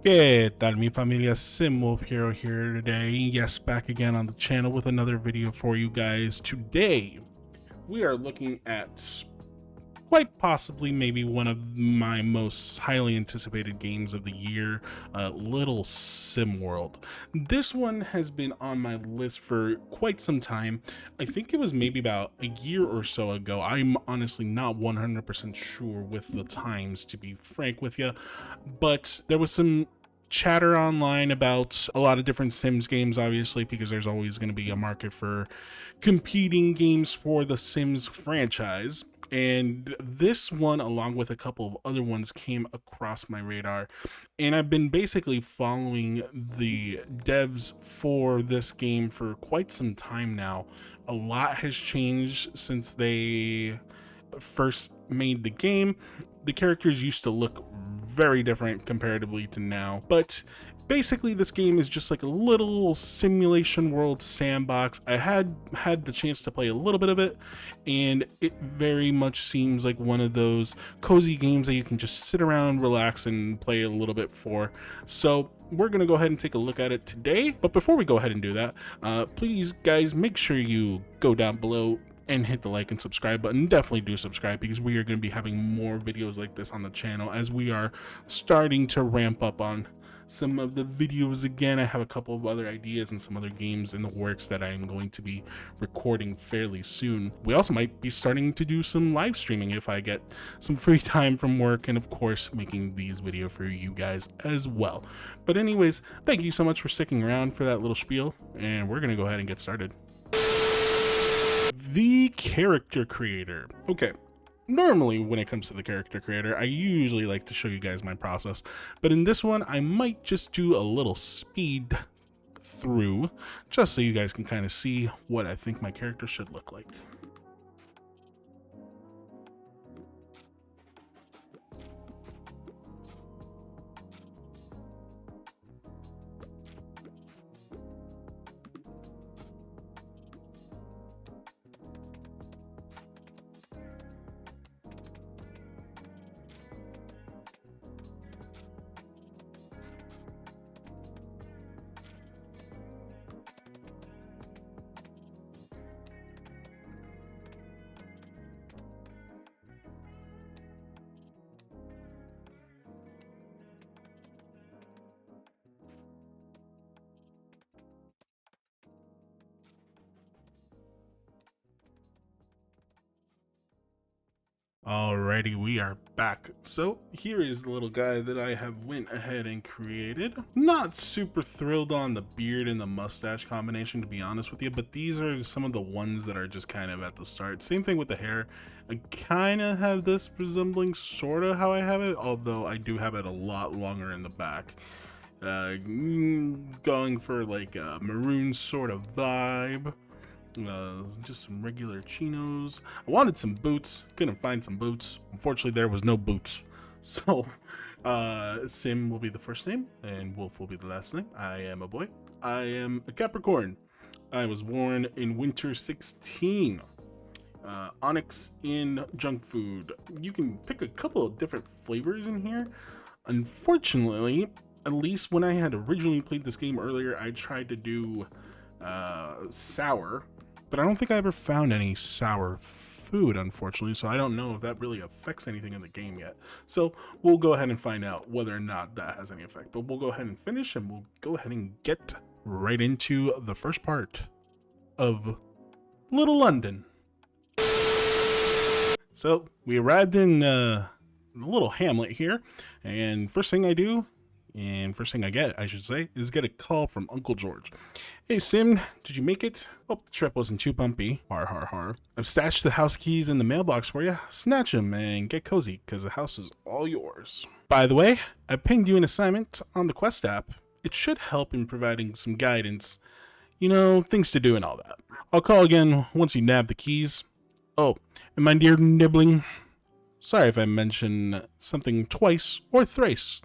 ¿Qué tal, mi familia? SimWolfHero here today. Yes, back again on the channel with another video for you guys. Today, we are looking at quite possibly maybe one of my most highly anticipated games of the year, Little Sim World. This one has been on my list for quite some time. I think it was maybe about a year or so ago. I'm honestly not 100% sure with the times, to be frank with you, but there was some chatter online about a lot of different Sims games, obviously, because there's always going to be a market for competing games for the Sims franchise. And this one, along with a couple of other ones, came across my radar. And I've been basically following the devs for this game for quite some time now. A lot has changed since they first made the game. The characters used to look very different comparatively to now, but basically this game is just like a little simulation world sandbox. I had the chance to play a little bit of it, and it very much seems like one of those cozy games that you can just sit around, relax, and play a little bit for. So we're gonna go ahead and take a look at it today. But before we go ahead and do that, please guys, make sure you go down below and hit the like and subscribe button. Definitely do subscribe, because we are going to be having more videos like this on the channel as we are starting to ramp up on some of the videos again. I have a couple of other ideas and some other games in the works that I am going to be recording fairly soon. We also might be starting to do some live streaming if I get some free time from work, and of course making these videos for you guys as well. But anyways, thank you so much for sticking around for that little spiel, and we're going to go ahead and get started. The character creator. Okay, normally when it comes to the character creator, I usually like to show you guys my process, but in this one I might just do a little speed through just so you guys can kind of see what I think my character should look like. Alrighty, we are back. So here is the little guy that I have went ahead and created. Not super thrilled on the beard and the mustache combination, to be honest with you, but these are some of the ones that are just kind of at the start. Same thing with the hair. I kind of have this resembling sort of how I have it, although I do have it a lot longer in the back. Going for like a maroon sort of vibe. Just some regular chinos. I wanted some boots, couldn't find some boots. Unfortunately, there was no boots. So Sim will be the first name and Wolf will be the last name. I am a boy. I am a Capricorn. I was born in winter 16. Onyx in junk food. You can pick a couple of different flavors in here. Unfortunately, at least when I had originally played this game earlier, I tried to do sour, but I don't think I ever found any sour food, unfortunately, so I don't know if that really affects anything in the game yet. So we'll go ahead and find out whether or not that has any effect, but we'll go ahead and finish, and we'll go ahead and get right into the first part of Little London. So we arrived in a little hamlet here, and first thing I get, I should say, is get a call from Uncle George. Hey Sim, did you make it? Hope the trip wasn't too bumpy. Har har har. I've stashed the house keys in the mailbox for you. Snatch them and get cozy, because the house is all yours. By the way, I pinged you an assignment on the Quest app. It should help in providing some guidance. You know, things to do and all that. I'll call again once you nab the keys. Oh, and my dear Nibbling, sorry if I mention something twice or thrice.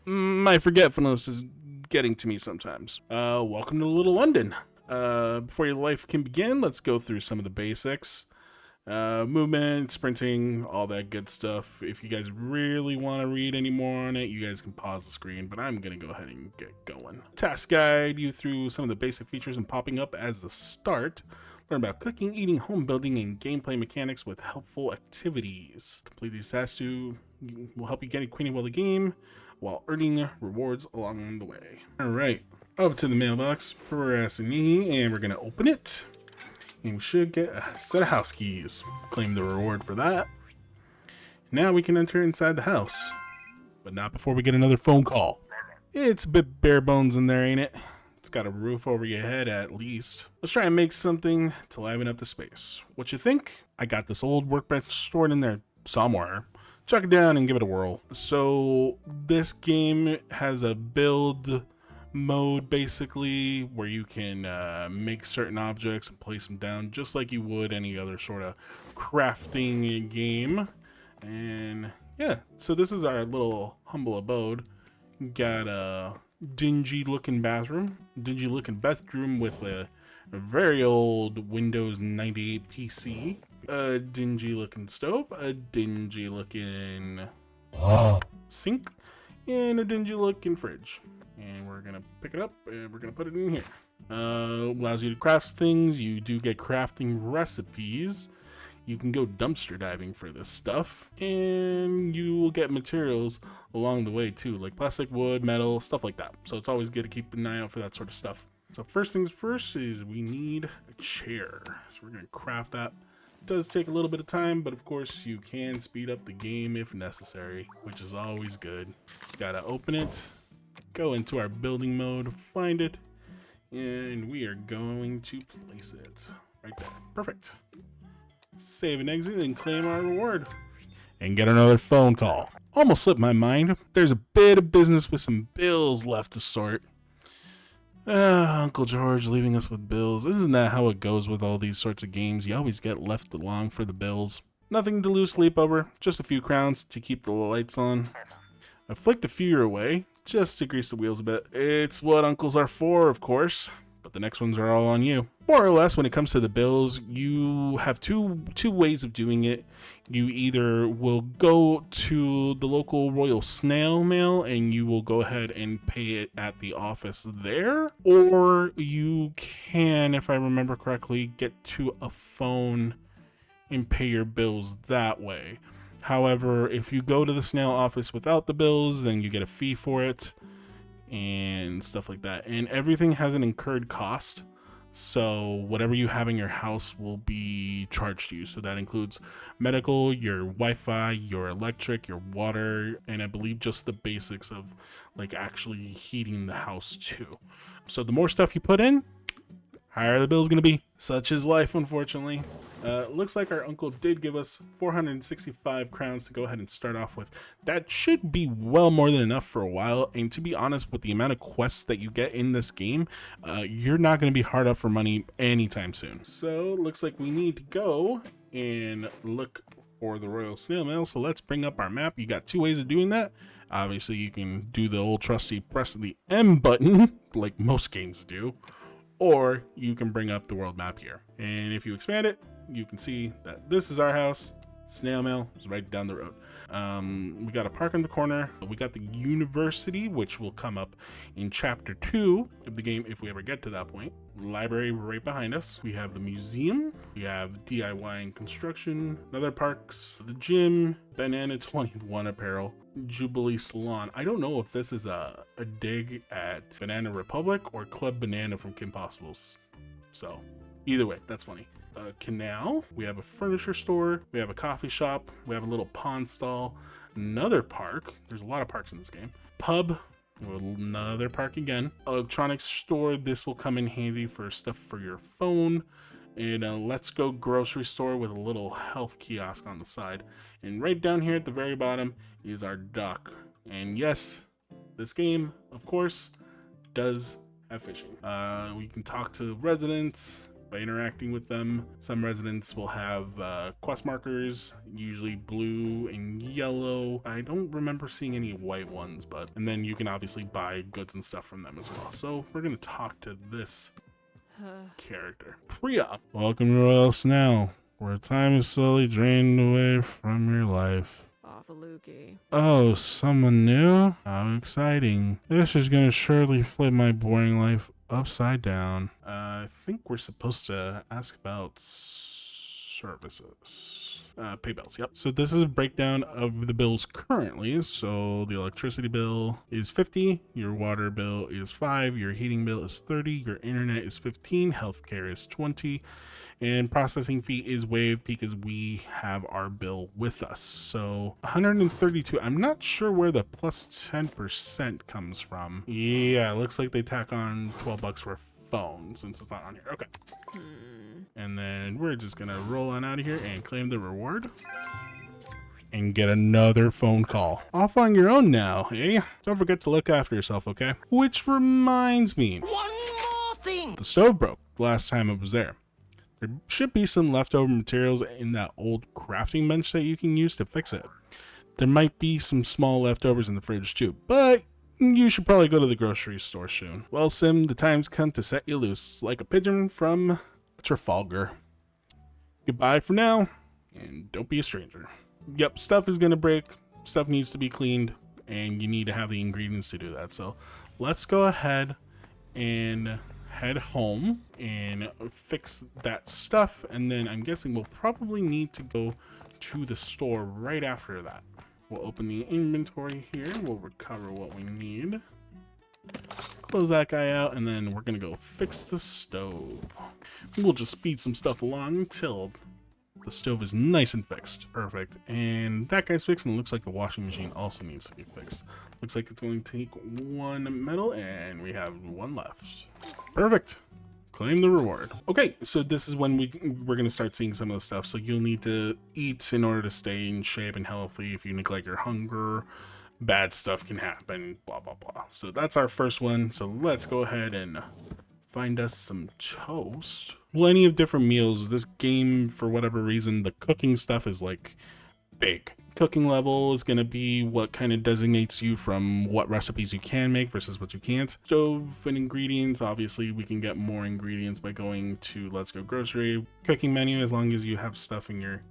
My forgetfulness is getting to me sometimes. Welcome to Little London. Before your life can begin, let's go through some of the basics. movement, sprinting, all that good stuff. If you guys really want to read any more on it, you guys can pause the screen, but I'm going to go ahead and get going. Task guide you through some of the basic features and popping up as the start. Learn about cooking, eating, home building, and gameplay mechanics with helpful activities. Complete these tasks will help you get acquainted with the game while earning rewards along the way. All right, up to the mailbox, pressing me, and we're going to open it. And we should get a set of house keys. Claim the reward for that. Now we can enter inside the house. But not before we get another phone call. It's a bit bare bones in there, ain't it? It's got a roof over your head at least. Let's try and make something to liven up the space. What you think? I got this old workbench stored in there somewhere. Chuck it down and give it a whirl. So this game has a build mode basically where you can make certain objects and place them down just like you would any other sort of crafting game. And yeah, so this is our little humble abode. Got a dingy looking bathroom with a very old Windows 98 PC, a dingy looking stove, a dingy looking sink, and a dingy looking fridge. And we're gonna pick it up and we're gonna put it in here. Allows you to craft things. You do get crafting recipes. You can go dumpster diving for this stuff, and you will get materials along the way too, like plastic, wood, metal, stuff like that. So it's always good to keep an eye out for that sort of stuff. So first things first is we need a chair. So we're gonna craft that. It does take a little bit of time, but of course you can speed up the game if necessary, which is always good. Just gotta open it, go into our building mode, find it, and we are going to place it right there. Perfect. Save and exit and claim our reward. And get another phone call. Almost slipped my mind. There's a bit of business with some bills left to sort. Uncle George leaving us with bills. Isn't that how it goes with all these sorts of games? You always get left along for the bills. Nothing to lose sleep over. Just a few crowns to keep the lights on. I flicked a few your way, just to grease the wheels a bit. It's what uncles are for, of course, but the next ones are all on you. More or less, when it comes to the bills, you have two ways of doing it. You either will go to the local Royal Snail Mail and you will go ahead and pay it at the office there, or you can, if I remember correctly, get to a phone and pay your bills that way. However, if you go to the snail office without the bills, then you get a fee for it and stuff like that. And everything has an incurred cost. So whatever you have in your house will be charged to you. So that includes medical, your Wi-Fi, your electric, your water, and I believe just the basics of like actually heating the house too. So the more stuff you put in, higher the bill's gonna be. Such is life, unfortunately. Looks like our uncle did give us 465 crowns to go ahead and start off with. That should be well more than enough for a while, and to be honest, with the amount of quests that you get in this game, you're not going to be hard up for money anytime soon. So looks like we need to go and look for the Royal Snail Mail. So let's bring up our map. You got two ways of doing that. Obviously, you can do the old trusty press the M button, like most games do, or you can bring up the world map here. And if you expand it, you can see that this is our house. Snail Mail is right down the road. We got a park in the corner. We got the university, which will come up in chapter 2 of the game if we ever get to that point. Library right behind us. We have the museum. We have DIY and construction. Other parks. The gym. Banana 21 apparel. Jubilee Salon. I don't know if this is a dig at Banana Republic or Club Banana from Kim Possibles. So either way, that's funny. A canal. We have a furniture store. We have a coffee shop. We have a little pond stall. Another park. There's a lot of parks in this game. Pub. Another park again. Electronics store. This will come in handy for stuff for your phone. And a Let's Go grocery store with a little health kiosk on the side. And right down here at the very bottom is our dock. And yes, this game, of course, does have fishing. We can talk to residents by interacting with them. Some residents will have quest markers, usually blue and yellow. I don't remember seeing any white ones, and then you can obviously buy goods and stuff from them as well. So we're gonna talk to this character. Priya, welcome to Royal Snail. where time is slowly drained away from your life. Oh, someone new? How exciting. This is gonna surely flip my boring life upside down. I think we're supposed to ask about services. Pay bills, yep. So this is a breakdown of the bills currently. So the electricity bill is 50, your water bill is 5, your heating bill is 30, your internet is 15, healthcare is 20, and processing fee is waived because we have our bill with us. So 132, I'm not sure where the plus 10% comes from. Yeah, it looks like they tack on 12 bucks for a phone since it's not on here. Okay. And then we're just gonna roll on out of here and claim the reward and get another phone call. Off on your own now, eh? Don't forget to look after yourself, okay? Which reminds me, one more thing. The stove broke the last time it was there. There should be some leftover materials in that old crafting bench that you can use to fix it. There might be some small leftovers in the fridge too, but you should probably go to the grocery store soon. Well, Sim, the time's come to set you loose like a pigeon from Trafalgar. Goodbye for now, and don't be a stranger. Yep, stuff is gonna break, stuff needs to be cleaned, and you need to have the ingredients to do that. So let's go ahead and head home and fix that stuff, and then I'm guessing we'll probably need to go to the store right after that. We'll open the inventory here, we'll recover what we need, close that guy out, and then we're gonna go fix the stove. We'll just speed some stuff along until the stove is nice and fixed. Perfect. And that guy's fixed, and it looks like the washing machine also needs to be fixed. Looks like it's going to take one metal, and we have one left. Perfect. Claim the reward. Okay, so this is when we're going to start seeing some of the stuff. So you'll need to eat in order to stay in shape and healthy. If you neglect your hunger, bad stuff can happen, blah, blah, blah. So that's our first one. So let's go ahead and find us some toast. Plenty of different meals. This game, for whatever reason, the cooking stuff is like big. Cooking level is going to be what kind of designates you from what recipes you can make versus what you can't. Stove and ingredients, obviously we can get more ingredients by going to Let's Go Grocery. Cooking menu, as long as you have stuff in your,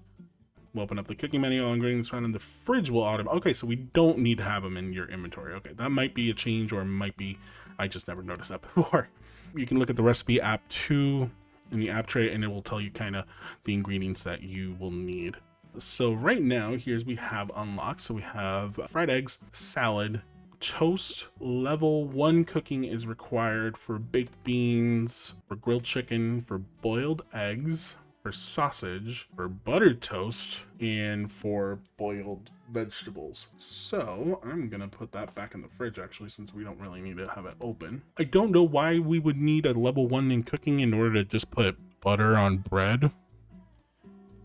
we'll open up the cooking menu, all ingredients found in the fridge will automatically, okay, so we don't need to have them in your inventory. Okay, that might be a change, or it might be, I just never noticed that before. You can look at the recipe app too in the app tray, and it will tell you kind of the ingredients that you will need. So right now, here's we have unlocked. So we have fried eggs, salad, toast. Level 1 cooking is required for baked beans, for grilled chicken, for boiled eggs, for sausage, for buttered toast, and for boiled vegetables. So I'm gonna put that back in the fridge actually, since we don't really need to have it open. I don't know why we would need a level 1 in cooking in order to just put butter on bread.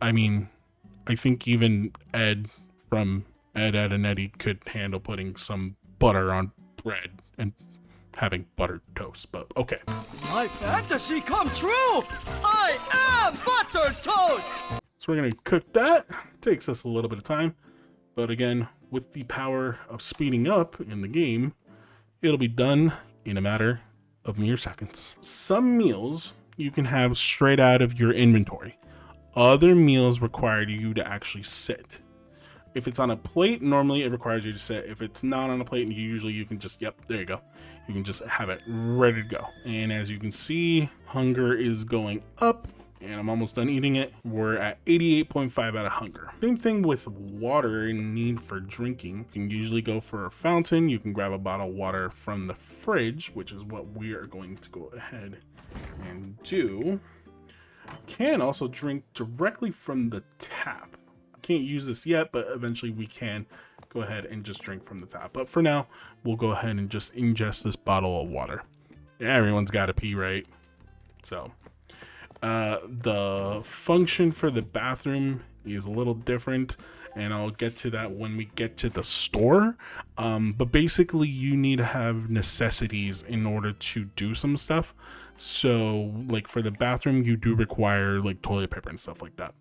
I mean, I think even Ed from Ed, Ed, and Eddie could handle putting some butter on bread and having buttered toast, but okay. My fantasy come true! I am buttered toast! So we're gonna cook that. Takes us a little bit of time, but again, with the power of speeding up in the game, it'll be done in a matter of mere seconds. Some meals you can have straight out of your inventory. Other meals require you to actually sit. If it's on a plate, normally it requires you to sit. If it's not on a plate, usually you can just, yep, there you go. You can just have it ready to go. And as you can see, hunger is going up, and I'm almost done eating it. We're at 88.5 out of hunger. Same thing with water and need for drinking. You can usually go for a fountain. You can grab a bottle of water from the fridge, which is what we are going to go ahead and do. Can also drink directly from the tap. I can't use this yet, but eventually we can go ahead and just drink from the tap. But for now, we'll go ahead and just ingest this bottle of water. Yeah, everyone's got to pee, right? So the function for the bathroom is a little different, and I'll get to that when we get to the store. But basically you need to have necessities in order to do some stuff. So like for the bathroom, you do require like toilet paper and stuff like that.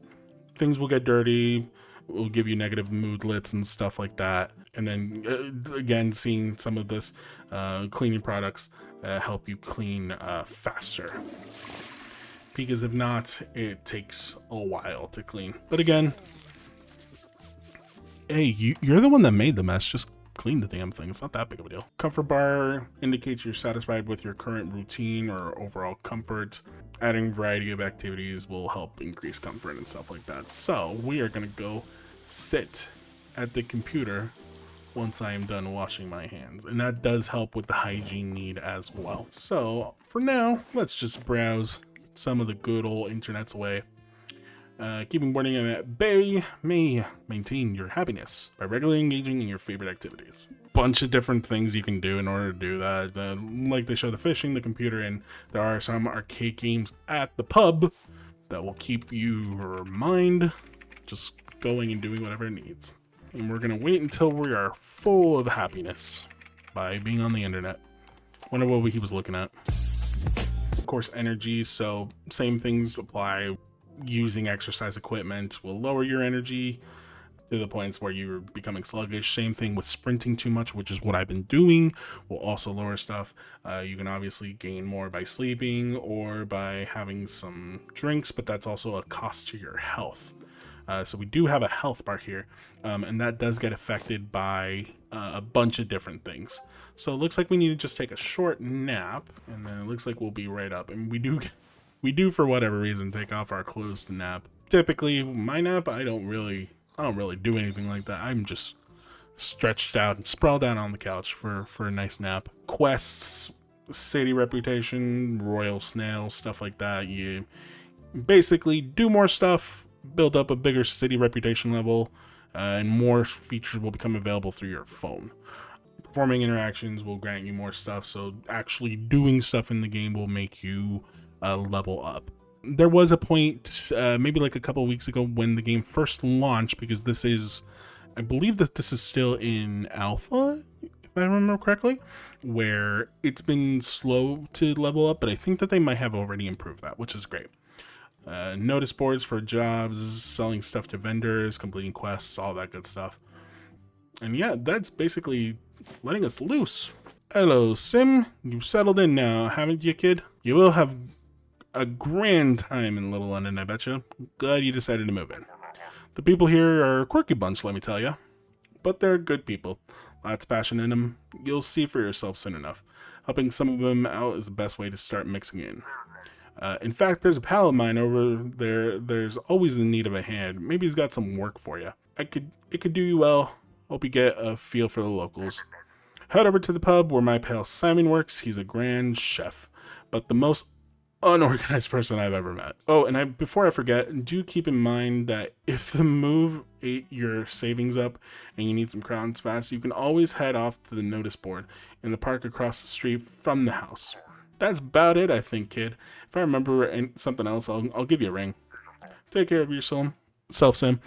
Things will get dirty, will give you negative moodlets and stuff like that. And then again, seeing some of this cleaning products help you clean faster. because if not, it takes a while to clean. But again, hey, you're the one that made the mess. Just clean the damn thing. It's not that big of a deal. Comfort bar indicates you're satisfied with your current routine or overall comfort. Adding variety of activities will help increase comfort and stuff like that. So we are gonna go sit at the computer once I am done washing my hands, and that does help with the hygiene need as well. So for now, let's just browse some of the good old internet's away. Keeping boredom at bay may maintain your happiness by regularly engaging in your favorite activities. Bunch of different things you can do in order to do that. Like they show the fishing, the computer, and there are some arcade games at the pub that will keep your mind just going and doing whatever it needs. And we're gonna wait until we are full of happiness by being on the internet. Wonder what he was looking at. Of course, energy, so same things apply. Using exercise equipment will lower your energy to the points where you're becoming sluggish. Same thing with sprinting too much, which is what I've been doing, will also lower stuff. You can obviously gain more by sleeping or by having some drinks, but that's also a cost to your health. So we do have a health bar here, and that does get affected by a bunch of different things. So it looks like we need to just take a short nap, and then it looks like we'll be right up. And we do for whatever reason take off our clothes to nap. Typically, my nap, I don't really do anything like that. I'm just stretched out and sprawled out on the couch for a nice nap. Quests, city reputation, royal snail, stuff like that. You basically do more stuff, build up a bigger city reputation level, and more features will become available through your phone. Performing interactions will grant you more stuff, so actually doing stuff in the game will make you level up. There was a point, maybe like a couple of weeks ago, when the game first launched, because this is, I believe that this is still in alpha, if I remember correctly, where it's been slow to level up, but I think that they might have already improved that, which is great. Notice boards for jobs, selling stuff to vendors, completing quests, all that good stuff. And yeah, that's basically letting us loose. Hello, Sim. You've settled in now, haven't you, kid? You will have a grand time in Little London, I betcha. Glad you decided to move in. The people here are a quirky bunch, let me tell you. But they're good people. Lots of passion in them. You'll see for yourself soon enough. Helping some of them out is the best way to start mixing in. In fact, there's a pal of mine over there. There's always in need of a hand. Maybe he's got some work for you. It could do you well. Hope you get a feel for the locals. Head over to the pub where my pal Simon works. He's a grand chef, but the most unorganized person I've ever met. Oh, and before I forget, do keep in mind that if the move ate your savings up and you need some crowns fast, you can always head off to the notice board in the park across the street from the house. That's about it, I think, kid. If I remember something else, I'll give you a ring. Take care of yourself, Sim.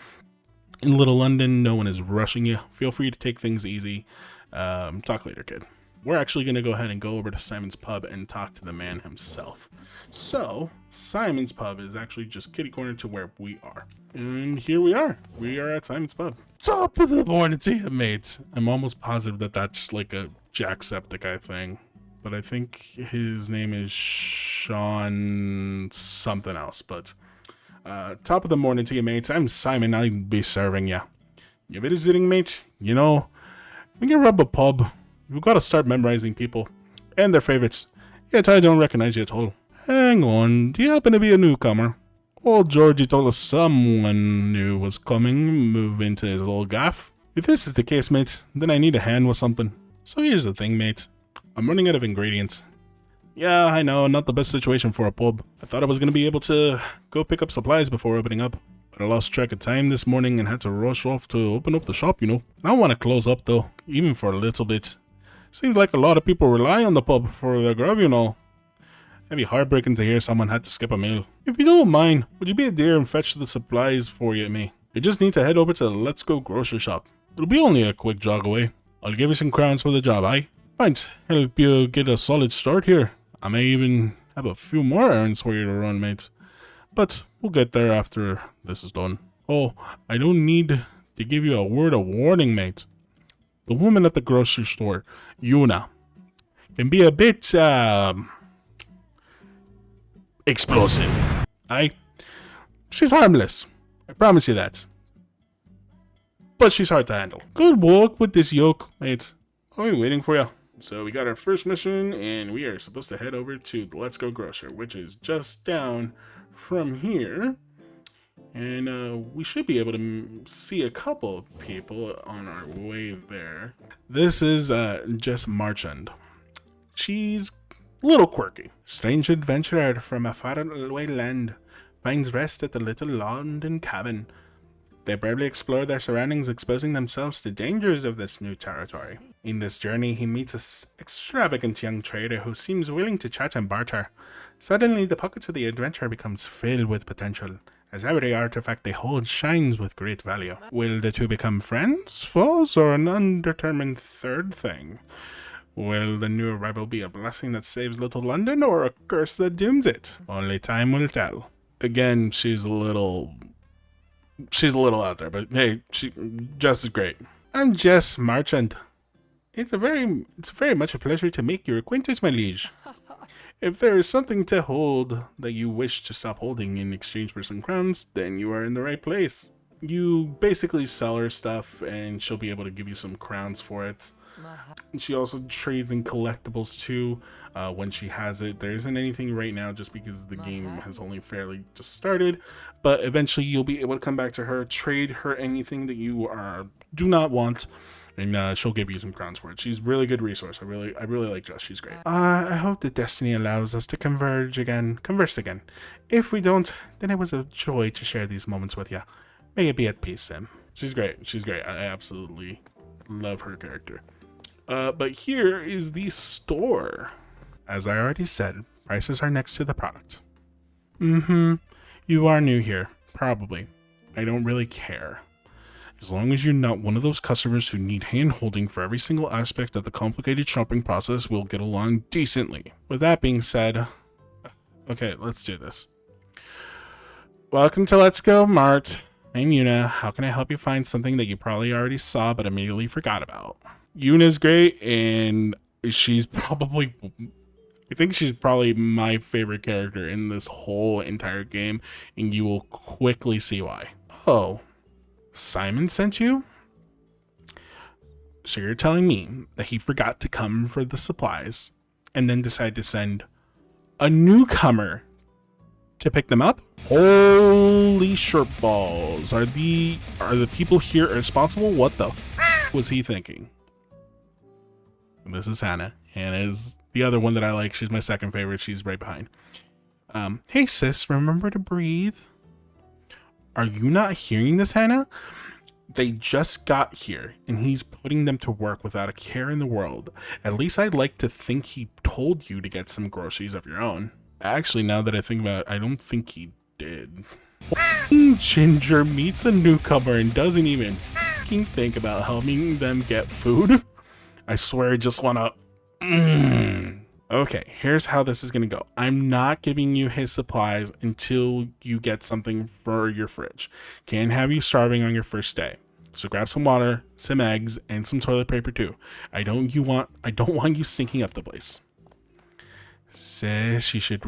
In Little London, no one is rushing you. Feel free to take things easy. Talk later, kid. We're actually going to go ahead and go over to Simon's pub and talk to the man himself. So, Simon's pub is actually just kitty corner to where we are. And here we are. We are at Simon's pub. Top of the morning to you, mate. I'm almost positive that that's like a Jacksepticeye thing. But I think his name is Sean something else. But top of the morning to you, mates. I'm Simon. I'll be serving you. You're visiting, mate? You know, when you rub a pub, you've got to start memorizing people and their favorites. Yet I don't recognize you at all. Hang on, do you happen to be a newcomer? Old Georgie told us someone new was coming, move into his old gaff. If this is the case, mate, then I need a hand with something. So here's the thing, mate. I'm running out of ingredients. Yeah, I know, not the best situation for a pub. I thought I was going to be able to go pick up supplies before opening up. But I lost track of time this morning and had to rush off to open up the shop, you know. I don't want to close up, though, even for a little bit. Seems like a lot of people rely on the pub for their grub, you know. It'd be heartbreaking to hear someone had to skip a meal. If you don't mind, would you be a dear and fetch the supplies for me? You just need to head over to the Let's Go grocery shop. It'll be only a quick jog away. I'll give you some crowns for the job, aye? Might help you get a solid start here. I may even have a few more errands for you to run, mate. But we'll get there after this is done. Oh, I don't need to give you a word of warning, mate. The woman at the grocery store, Yuna, can be a bit, explosive. She's harmless. I promise you that. But she's hard to handle. Good work with this yoke, mates. I'll be waiting for you. So we got our first mission, and we are supposed to head over to the Let's Go Grocer, which is just down from here. And we should be able to see a couple of people on our way there. This is Jess Marchand. She's a little quirky. Strange adventurer from a faraway land finds rest at the little London cabin. They bravely explore their surroundings, exposing themselves to dangers of this new territory. In this journey, he meets an extravagant young trader who seems willing to chat and barter. Suddenly, the pockets of the adventurer becomes filled with potential, as every artifact they hold shines with great value. Will the two become friends, foes, or an undetermined third thing? Will the new arrival be a blessing that saves little London, or a curse that dooms it? Only time will tell. Again, she's a little out there, but hey, Jess is great. I'm Jess Marchand. It's very much a pleasure to make your acquaintance, my liege. If there is something to hold that you wish to stop holding in exchange for some crowns, then you are in the right place. You basically sell her stuff, and she'll be able to give you some crowns for it. She also trades in collectibles too when she has it. There isn't anything right now just because the game has only fairly just started, but eventually you'll be able to come back to her, trade her anything that you do not want, and she'll give you some crowns for it. She's a really good resource. I really like Jess. She's great. I hope that destiny allows us to converse again. If we don't, then it was a joy to share these moments with you. May it be at peace, Sim. She's great. I absolutely love her character. But here is the store. As I already said, prices are next to the product. You are new here. Probably. I don't really care. As long as you're not one of those customers who need hand-holding for every single aspect of the complicated shopping process, we'll get along decently. With that being said, okay, let's do this. Welcome to Let's Go Mart. I'm Yuna. How can I help you find something that you probably already saw but immediately forgot about? Yuna's great, and I think she's probably my favorite character in this whole entire game, and you will quickly see why. Oh, Simon sent you? So you're telling me that he forgot to come for the supplies and then decided to send a newcomer to pick them up? Holy shirt balls. Are the people here responsible? What the f was he thinking? This is Hannah. Hannah is the other one that I like. She's my second favorite. She's right behind. Hey sis, remember to breathe. Are you not hearing this, Hannah? They just got here, and he's putting them to work without a care in the world. At least I'd like to think he told you to get some groceries of your own. Actually, now that I think about it, I don't think he did. Ginger meets a newcomer and doesn't even fucking think about helping them get food. I swear I just wanna... Okay, here's how this is gonna go. I'm not giving you his supplies until you get something for your fridge. Can't have you starving on your first day. So grab some water, some eggs, and some toilet paper too. I don't want you sinking up the place. Sis, you should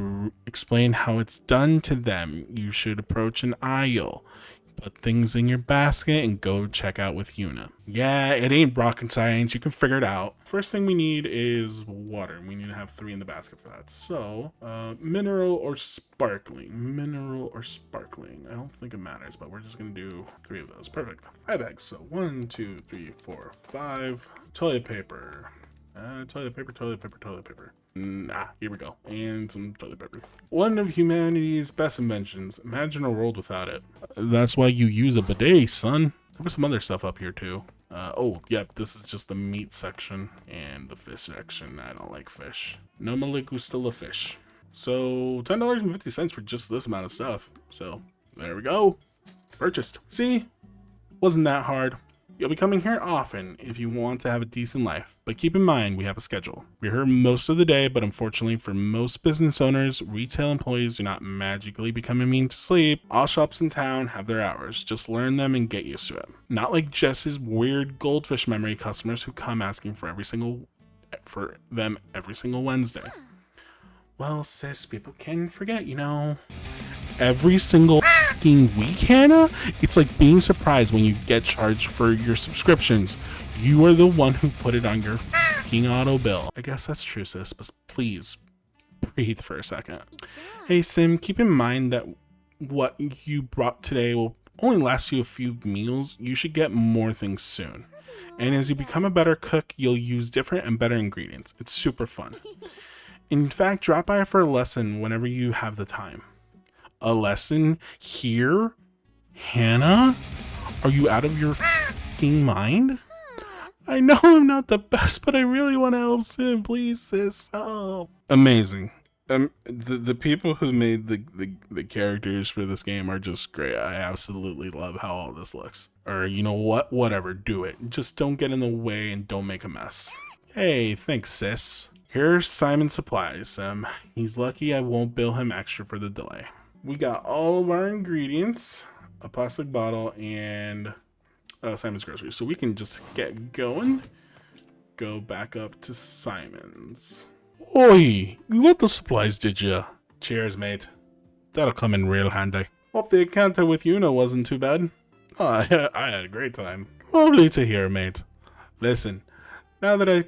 explain how it's done to them. You should approach an aisle, put things in your basket, and go check out with Yuna. Yeah, it ain't rocket science. You can figure it out. First thing we need is water. We need to have 3 in the basket for that. So, mineral or sparkling? Mineral or sparkling? I don't think it matters, but we're just going to do 3 of those. Perfect. 5 eggs. So 1, 2, 3, 4, 5. Toilet paper. Toilet paper. Here we go. And some toilet paper. One of humanity's best inventions. Imagine a world without it. That's why you use a bidet, son. There was some other stuff up here too. Oh, yep, this is just the meat section and the fish section. I don't like fish. No me gusta la fish. So $10.50 for just this amount of stuff. So there we go. Purchased. See? Wasn't that hard. You'll be coming here often if you want to have a decent life, but keep in mind we have a schedule. We're here most of the day, but unfortunately for most business owners, retail employees do not magically become immune to sleep. All shops in town have their hours. Just learn them and get used to it. Not like Jess's weird goldfish memory customers who come asking for every single Wednesday. Well, sis, people can forget, you know. every single fucking week, Hannah. It's like being surprised when you get charged for your subscriptions. You are the one who put it on your fucking auto bill. I guess that's true, sis, but please breathe for a second. Hey, Sim, keep in mind that what you brought today will only last you a few meals. You should get more things soon. And as you become a better cook, you'll use different and better ingredients. It's super fun. In fact, drop by for a lesson whenever you have the time. A lesson here? Hannah? Are you out of your fucking mind? I know I'm not the best, but I really want to help Sim. Please, sis. Oh. Amazing. The people who made the characters for this game are just great. I absolutely love how all this looks. Or you know what? Whatever, do it. Just don't get in the way and don't make a mess. Hey, thanks, sis. Here's Simon's supplies. He's lucky I won't bill him extra for the delay. We got all of our ingredients, a plastic bottle, and Simon's groceries. So we can just get going. Go back up to Simon's. Oi, you got the supplies, did ya? Cheers, mate. That'll come in real handy. Hope the encounter with Una wasn't too bad. Oh, I had a great time. Lovely to hear, mate. Listen, now that I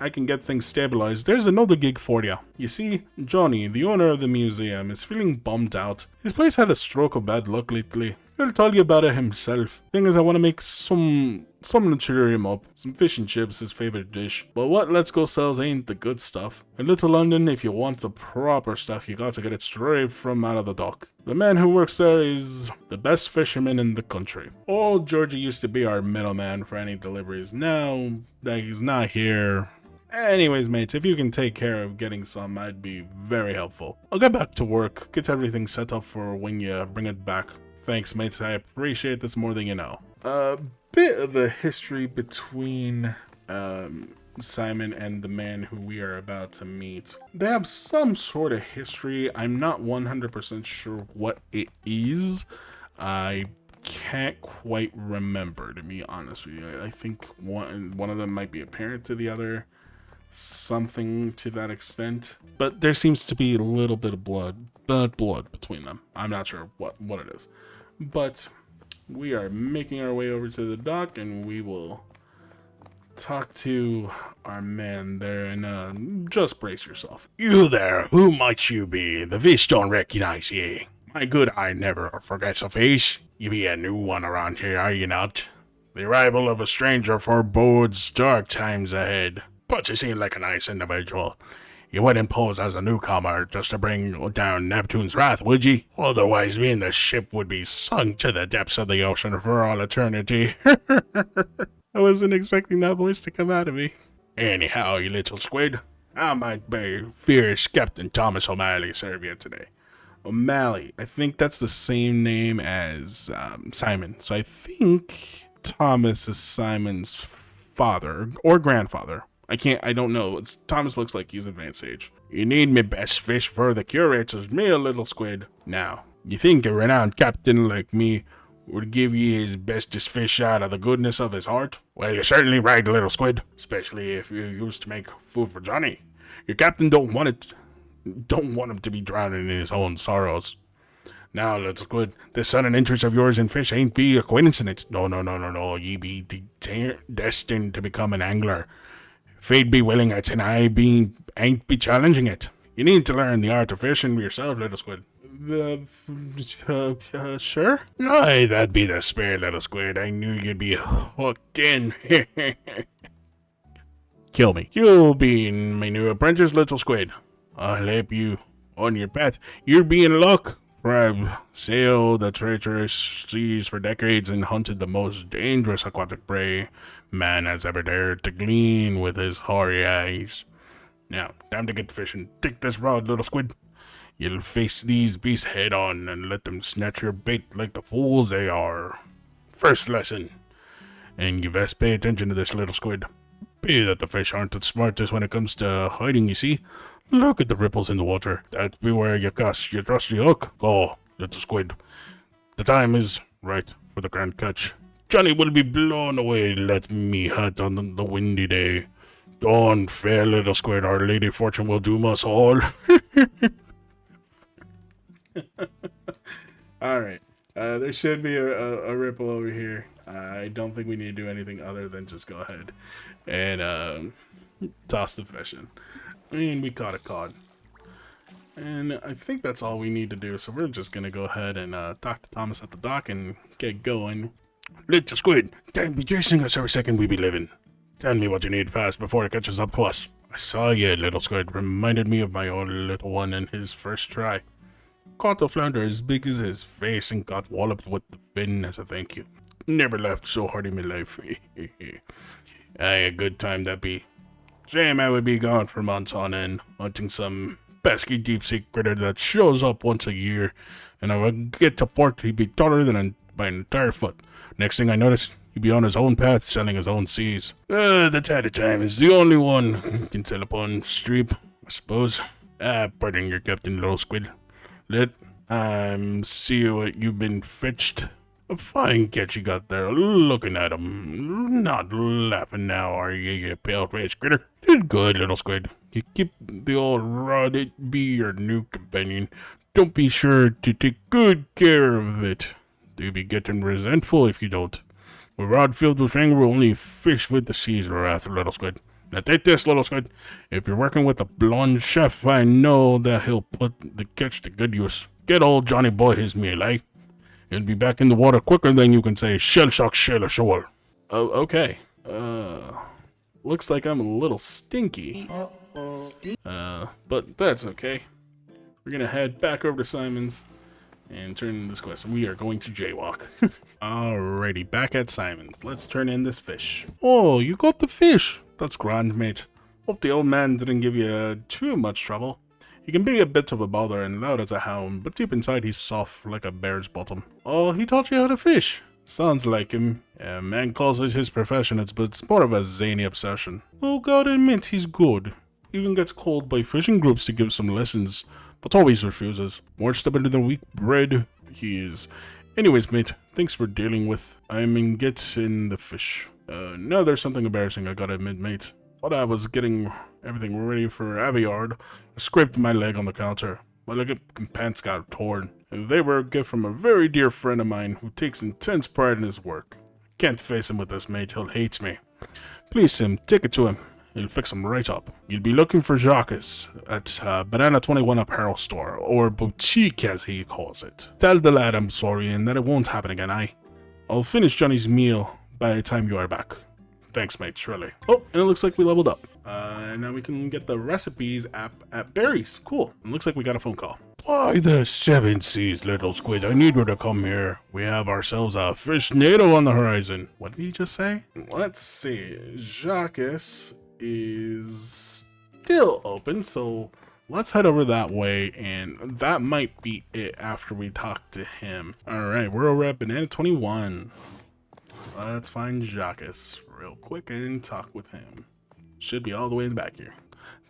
can get things stabilized, there's another gig for you. You see, Johnny, the owner of the museum, is feeling bummed out. His place had a stroke of bad luck lately. He'll tell you about it himself. Thing is, I want to make something to cheer him up. Some fish and chips, his favorite dish. But what Let's Go sells ain't the good stuff. In Little London, if you want the proper stuff, you got to get it straight from out of the dock. The man who works there is the best fisherman in the country. Old Georgie used to be our middleman for any deliveries. Now that he's not here... Anyways, mates, if you can take care of getting some, I'd be very helpful. I'll get back to work, get everything set up for when you bring it back. Thanks, mates. I appreciate this more than you know. A bit of a history between Simon and the man who we are about to meet. They have some sort of history. I'm not 100% sure what it is. I can't quite remember, to be honest with you. I think one of them might be a parent to the other. Something to that extent. But there seems to be a little bit of blood between them. I'm not sure what it is. But we are making our way over to the dock, and we will talk to our man there, and just brace yourself. You there, who might you be? The fish don't recognize ye. My good eye never forgets a face. You be a new one around here, are you not? The arrival of a stranger forebodes dark times ahead. But you seem like a nice individual. You wouldn't pose as a newcomer just to bring down Neptune's wrath, would ye? Otherwise, me and the ship would be sunk to the depths of the ocean for all eternity. I wasn't expecting that voice to come out of me. Anyhow, you little squid, how might be fierce Captain Thomas O'Malley serve you today? O'Malley. I think that's the same name as Simon. So I think Thomas is Simon's father or grandfather. I don't know. Thomas looks like he's advanced age. You need me best fish for the curator's meal, little squid. Now, you think a renowned captain like me would give ye his bestest fish out of the goodness of his heart? Well, you're certainly right, little squid, especially if you used to make food for Johnny. Your captain don't want him to be drowning in his own sorrows. Now, little squid, this sudden interest of yours in fish ain't be a coincidence. No. Ye be destined to become an angler. Fate be willing it, and I ain't be challenging it. You need to learn the art of fishing yourself, little squid. Sure? Aye, that'd be the spirit, little squid. I knew you'd be hooked in. Kill me. You'll be my new apprentice, little squid. I'll help you on your path. You'll be in luck. For I've sailed the treacherous seas for decades and hunted the most dangerous aquatic prey man has ever dared to glean with his hoary eyes. Now, time to get fishing. Take this rod, little squid. You'll face these beasts head on and let them snatch your bait like the fools they are. First lesson. And you best pay attention to this, little squid. Be that the fish aren't the smartest when it comes to hiding, you see. Look at the ripples in the water. That's where you cast your trusty hook. Go, little squid. The time is right for the grand catch. Johnny will be blown away. Let me hunt on the windy day. Don't fear, little squid. Our Lady Fortune will doom us all. All right. There should be a ripple over here. I don't think we need to do anything other than just go ahead and toss the fish in. And we caught a cod. And I think that's all we need to do. So we're just going to go ahead and talk to Thomas at the dock and get going. Little squid, don't be chasing us every second we be living. Tell me what you need fast before it catches up to us. I saw you, little squid. Reminded me of my own little one in his first try. Caught a flounder as big as his face and got walloped with the fin as a thank you. Never laughed so hard in my life. Aye, a good time that be. Shame I would be gone for months on end, hunting some pesky deep sea critter that shows up once a year, and I would get to port, he'd be taller than by an entire foot. Next thing I noticed, he'd be on his own path, selling his own seas. The tide of time is the only one who can sail upon streep, I suppose. Pardon your captain, little squid. Let see what you've been fetched. A fine catch you got there, looking at him. Not laughing now, are you, you pale-faced critter? Did good, little squid. You keep the old rod, it be your new companion. Don't be sure to take good care of it. They'll be getting resentful if you don't. A rod filled with anger will only fish with the sea's wrath, little squid. Now take this, little squid. If you're working with a blonde chef, I know that he'll put the catch to good use. Get old Johnny Boy his meal, eh? He'll be back in the water quicker than you can say shell shock shell ashore. Oh, okay. Looks like I'm a little stinky. But that's okay. We're gonna head back over to Simon's and turn in this quest. We are going to jaywalk. Alrighty, back at Simon's. Let's turn in this fish. Oh, you got the fish. That's grand, mate. Hope the old man didn't give you too much trouble. He can be a bit of a bother and loud as a hound, but deep inside he's soft like a bear's bottom. Oh, he taught you how to fish? Sounds like him. Yeah, man calls it his profession, but it's more of a zany obsession. Oh, gotta admit, he's good. Even gets called by fishing groups to give some lessons, but always refuses. More stubborn than weak bread, he is. Anyways, mate, thanks for dealing with. I'm in get in the fish. Now there's something embarrassing I gotta admit, mate. While I was getting everything ready for Aviard, I scraped my leg on the counter. My leg and pants got torn. And they were a gift from a very dear friend of mine who takes intense pride in his work. Can't face him with this, mate. He'll hate me. Please, Sim, take it to him. He'll fix him right up. You'll be looking for Jacques at Banana 21 Apparel Store, or Boutique as he calls it. Tell the lad I'm sorry and that it won't happen again, I'll finish Johnny's meal by the time you are back. Thanks, mate, surely. Oh, and it looks like we leveled up. And now we can get the recipes at Barry's. Cool. It looks like we got a phone call. By the seven seas, little squid, I need you to come here. We have ourselves a fish NATO on the horizon. What did he just say? Let's see. Jacques is still open, so let's head over that way, and that might be it after we talk to him. Alright, we're over at Banana 21. Let's find Jacques real quick and talk with him. Should be all the way in the back here.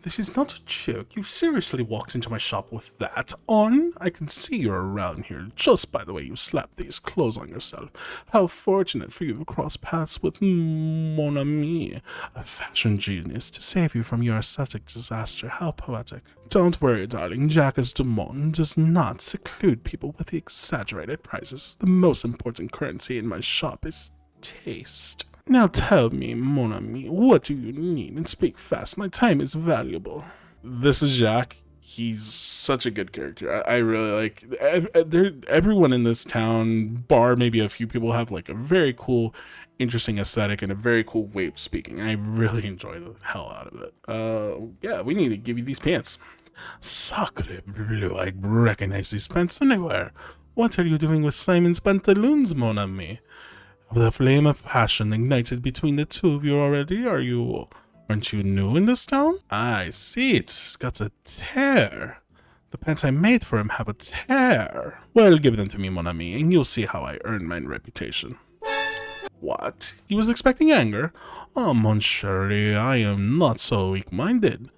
This is not a joke. You seriously walked into my shop with that on? I can see you're around here just by the way you slap these clothes on yourself. How fortunate for you to cross paths with mon ami, a fashion genius, to save you from your aesthetic disaster. How poetic. Don't worry, darling. Jacques Dumont does not seclude people with the exaggerated prices. The most important currency in my shop is taste. Now tell me, mon ami, what do you need? And speak fast, my time is valuable. This is Jacques. He's such a good character. I really like... Everyone in this town, bar maybe a few people, have like a very cool, interesting aesthetic and a very cool way of speaking. I really enjoy the hell out of it. Yeah, we need to give you these pants. Sacre bleu, I recognize these pants anywhere. What are you doing with Simon's pantaloons, mon ami? The flame of passion ignited between the two of you already? Aren't you new in this town? I see it's got a tear. The pants I made for him have a tear. Well, give them to me, mon ami, and you'll see how I earn my reputation. What? He was expecting anger? Oh, mon chéri, I am not so weak-minded.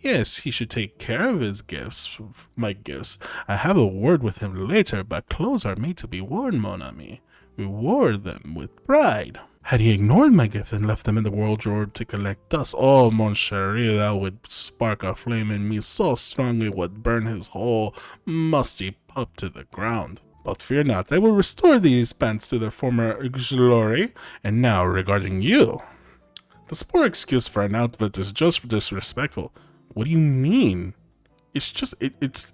Yes, he should take care of his gifts, my gifts. I have a word with him later, but clothes are made to be worn, mon ami. We wore them with pride. Had he ignored my gift and left them in the wardrobe to collect dust, oh, mon chéri, that would spark a flame in me so strongly it would burn his whole musty pup to the ground. But fear not, I will restore these pants to their former glory. And now, regarding you. This poor excuse for an outfit is just disrespectful. What do you mean? It's just, it's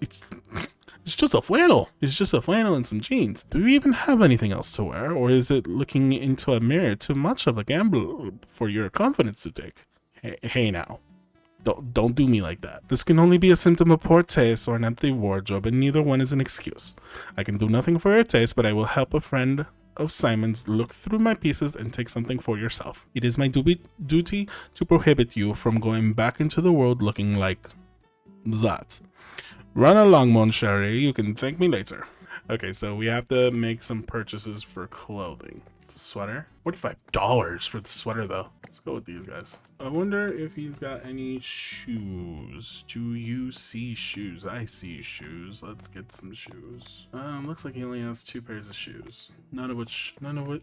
just a flannel. It's just a flannel and some jeans. Do you even have anything else to wear? Or is it looking into a mirror too much of a gamble for your confidence to take? Hey now. Don't do me like that. This can only be a symptom of poor taste or an empty wardrobe, and neither one is an excuse. I can do nothing for your taste, but I will help a friend of Simon's look through my pieces and take something for yourself. It is my duty to prohibit you from going back into the world looking like that. Run along, mon chéri. You can thank me later. Okay, so we have to make some purchases for clothing. It's a sweater. $45 for the sweater, though. Let's go with these guys. I wonder if he's got any shoes. Do you see shoes? I see shoes. Let's get some shoes. Looks like he only has 2 pairs of shoes. None of which,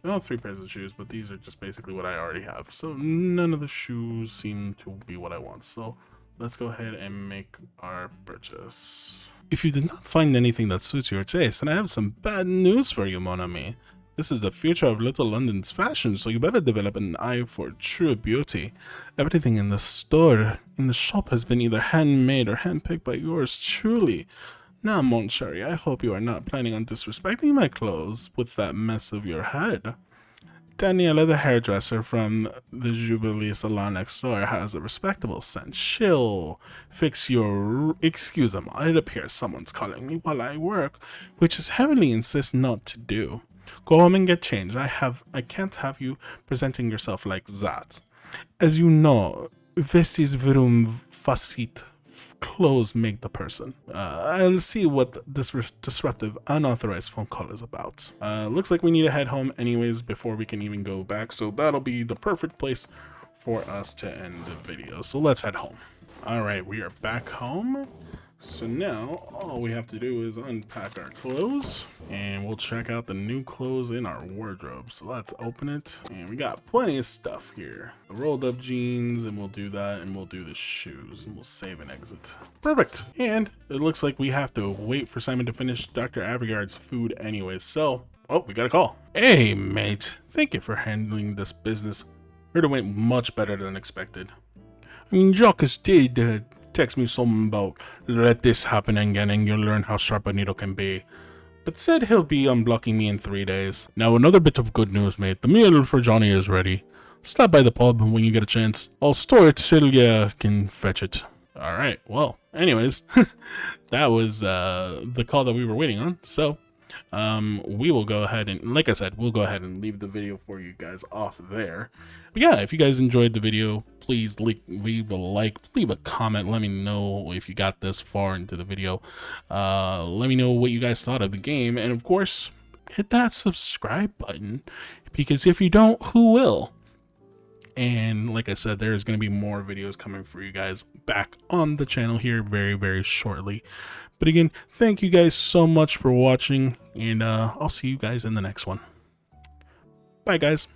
oh, 3 pairs of shoes, but these are just basically what I already have. So none of the shoes seem to be what I want. So let's go ahead and make our purchase. If you did not find anything that suits your taste, then I have some bad news for you, mon ami. This is the future of Little London's fashion, so you better develop an eye for true beauty. Everything in the shop has been either handmade or handpicked by yours truly. Now, mon chéri, I hope you are not planning on disrespecting my clothes with that mess of your head. Daniela, the hairdresser from the Jubilee Salon next door, has a respectable sense. She'll fix your... Excuse me, it appears someone's calling me while I work, which is heavily insist not to do. Go home and get changed. I can't have you presenting yourself like that. As you know, vestis verum facit. Clothes make the person. I'll see what this disruptive, unauthorized phone call is about. Looks like we need to head home anyways before we can even go back, so that'll be the perfect place for us to end the video. So let's head home. Alright, we are back home. So now, all we have to do is unpack our clothes, and we'll check out the new clothes in our wardrobe. So let's open it, and we got plenty of stuff here. The rolled up jeans, and we'll do that, and we'll do the shoes, and we'll save and exit. Perfect. And it looks like we have to wait for Simon to finish Dr. Avigard's food anyways. So, oh, we got a call. Hey, mate. Thank you for handling this business. Heard it went much better than expected. I mean, Jacques did text me something about let this happen again and you'll learn how sharp a needle can be, but said he'll be unblocking me in 3 days. Now another bit of good news, mate. The meal for Johnny is ready. Stop by the pub when you get a chance. I'll store it till you can fetch it. Alright, well, anyways, that was the call that we were waiting on. So we will go ahead and, like I said, we'll go ahead and leave the video for you guys off there. But yeah, if you guys enjoyed the video, please leave a like, leave a comment. Let me know if you got this far into the video. Let me know what you guys thought of the game, and of course, hit that subscribe button, because if you don't, who will? And like I said, there's going to be more videos coming for you guys back on the channel here very, very shortly. But again, thank you guys so much for watching, and I'll see you guys in the next one. Bye, guys.